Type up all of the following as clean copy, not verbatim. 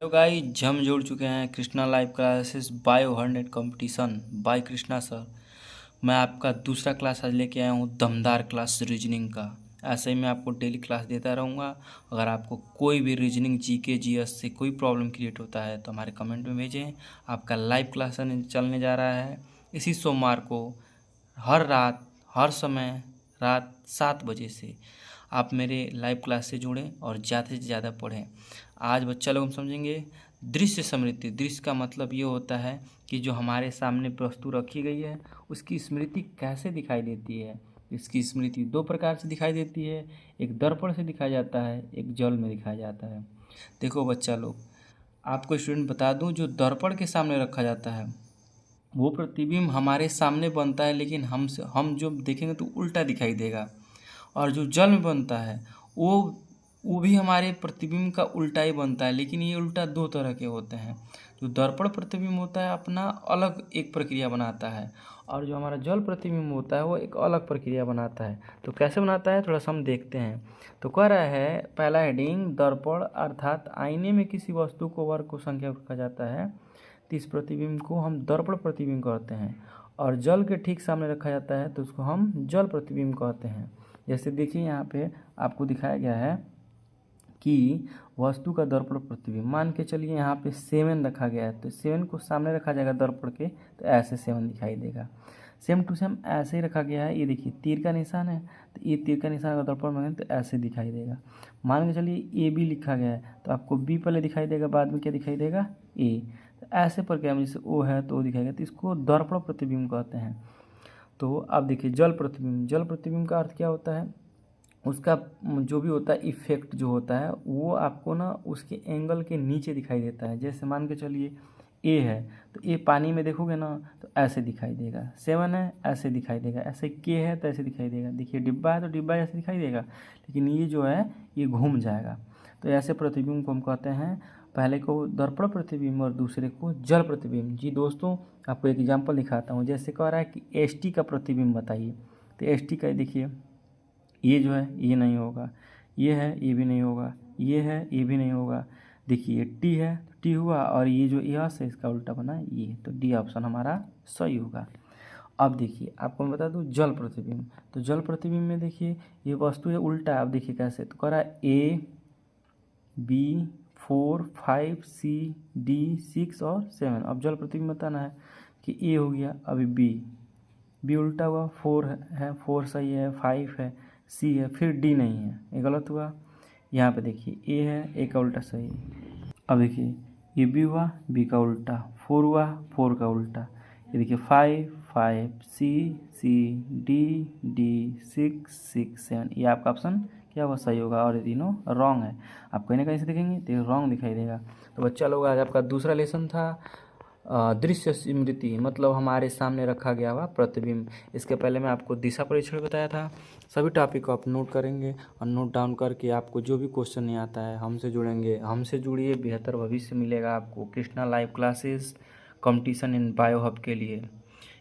Hello guys, हम जुड़ चुके हैं Krishna live classes bio 100 competition by Krishna sir. मैं आपका दूसरा क्लास आज लेके आया हूँ, दमदार क्लास रीजनिंग का। ऐसे ही मैं आपको डेली क्लास देता रहूँगा। अगर आपको कोई भी रीजनिंग जीके जीएस से कोई प्रॉब्लम क्रिएट होता है तो हमारे कमेंट में भेजें। आपका लाइव क्लास चलने जा रहा है इसी सोमवार को, हर रात हर समय रात 7 बजे से। आप मेरे लाइव क्लास से जुड़ें और ज़्यादा से ज़्यादा पढ़ें। आज बच्चा लोग हम समझेंगे दृश्य स्मृति। दृश्य का मतलब ये होता है कि जो हमारे सामने वस्तु रखी गई है उसकी स्मृति कैसे दिखाई देती है। इसकी स्मृति दो प्रकार से दिखाई देती है, एक दर्पण से दिखाया जाता है, एक जल में दिखाया जाता है। देखो बच्चा लोग, आपको स्टूडेंट बता दूं, जो दर्पण के सामने रखा जाता है वो प्रतिबिंब हमारे सामने बनता है, लेकिन हम जो देखेंगे तो उल्टा दिखाई देगा। और जो जल में बनता है वो भी हमारे प्रतिबिंब का उल्टा ही बनता है, लेकिन ये उल्टा दो तरह के होते हैं। जो दर्पण प्रतिबिंब होता है अपना अलग एक प्रक्रिया बनाता है, और जो हमारा जल प्रतिबिंब होता है वो एक अलग प्रक्रिया बनाता है। तो कैसे बनाता है थोड़ा सा हम देखते हैं। तो कह रहा है पहला हेडिंग, दर्पण अर्थात आईने में किसी वस्तु को वर्ग को संख्या रखा जाता है तो इस प्रतिबिंब को हम दर्पण प्रतिबिंब कहते हैं। और जल के ठीक सामने रखा जाता है तो उसको हम जल प्रतिबिंब कहते हैं। जैसे देखिए यहाँ पे आपको दिखाया गया है कि वस्तु का दर्पण प्रतिबिंब, मान के चलिए यहाँ पे 7 रखा गया है तो 7 को सामने रखा जाएगा दर्पण के, तो ऐसे 7 दिखाई देगा। सेम टू सेम ऐसे ही रखा गया है, ये देखिए तीर का निशान है तो ये तीर का निशान अगर दर्पण में तो ऐसे दिखाई देगा। मान के चलिए ए बी लिखा गया है तो आपको बी पहले दिखाई देगा, बाद में क्या दिखाई देगा, ए। तो ऐसे प्रक्रिया में जैसे ओ है तो ओ दिखाएगा, तो इसको दर्पण प्रतिबिंब कहते हैं। तो अब देखिए जल प्रतिबिंब, जल प्रतिबिंब का अर्थ क्या होता है, उसका जो भी होता है इफेक्ट जो होता है वो आपको ना उसके एंगल के नीचे दिखाई देता है। जैसे मान के चलिए ए है तो ए पानी में देखोगे ना तो ऐसे दिखाई देगा, 7 है ऐसे दिखाई देगा, ऐसे के है तो ऐसे दिखाई देगा। देखिए डिब्बा है तो डिब्बा ऐसे दिखाई देगा, लेकिन ये जो है ये घूम जाएगा। तो ऐसे प्रतिबिंब को हम कहते हैं, पहले को दर्पण प्रतिबिंब और दूसरे को जल प्रतिबिंब। जी दोस्तों, आपको एक एग्जाम्पल दिखाता हूँ। जैसे कह रहा है कि एस टी का प्रतिबिंब बताइए, तो एस टी का देखिए ये जो है ये नहीं होगा, ये है ये भी नहीं होगा, ये है ये भी नहीं होगा। देखिए टी है तो टी हुआ, और ये जो यस है इसका उल्टा बना ये, तो डी ऑप्शन हमारा सही होगा। अब देखिए आपको मैं बता दूं जल प्रतिबिंब, तो जल प्रतिबिंब में देखिए ये वस्तु है उल्टा। अब देखिए कैसे, तो कह रहा है ए बी 4 5 सी डी 6 और 7। अब जल प्रतिबिंब बताना है कि ए हो गया, अभी बी उल्टा हुआ, 4 है 4 सही है, 5 है, सी है, फिर डी नहीं है, ये गलत हुआ। यहाँ पे देखिए ए है, ए का उल्टा सही है। अब देखिए ये बी हुआ, बी का उल्टा, 4 हुआ, 4 का उल्टा। ये देखिए 5 5 सी सी डी डी 6 6 7, ये आपका ऑप्शन क्या हुआ, सही होगा। और ये तीनों रॉन्ग है। आप कहीं ना कहीं से देखेंगे तो रॉन्ग दिखाई देगा। तो बच्चा लोग आज आपका दूसरा लेसन था दृश्य स्मृति, मतलब हमारे सामने रखा गया हुआ प्रतिबिंब। इसके पहले मैं आपको दिशा परीक्षण बताया था। सभी टॉपिक को आप नोट करेंगे और नोट डाउन करके आपको जो भी क्वेश्चन नहीं आता है हमसे जुड़ेंगे। हमसे जुड़िए, बेहतर भविष्य मिलेगा आपको। Krishna live classes competition in bio hub के लिए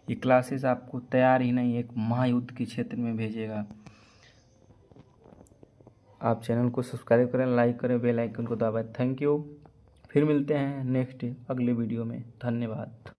ये क्लासेस आपको तैयार ही नहीं, एक महायुद्ध के क्षेत्र में भेजेगा। आप चैनल को सब्सक्राइब करें, लाइक करें, बेल आइकन को दबाएं। Thank you. फिर मिलते हैं नेक्स्ट अगले वीडियो में। धन्यवाद।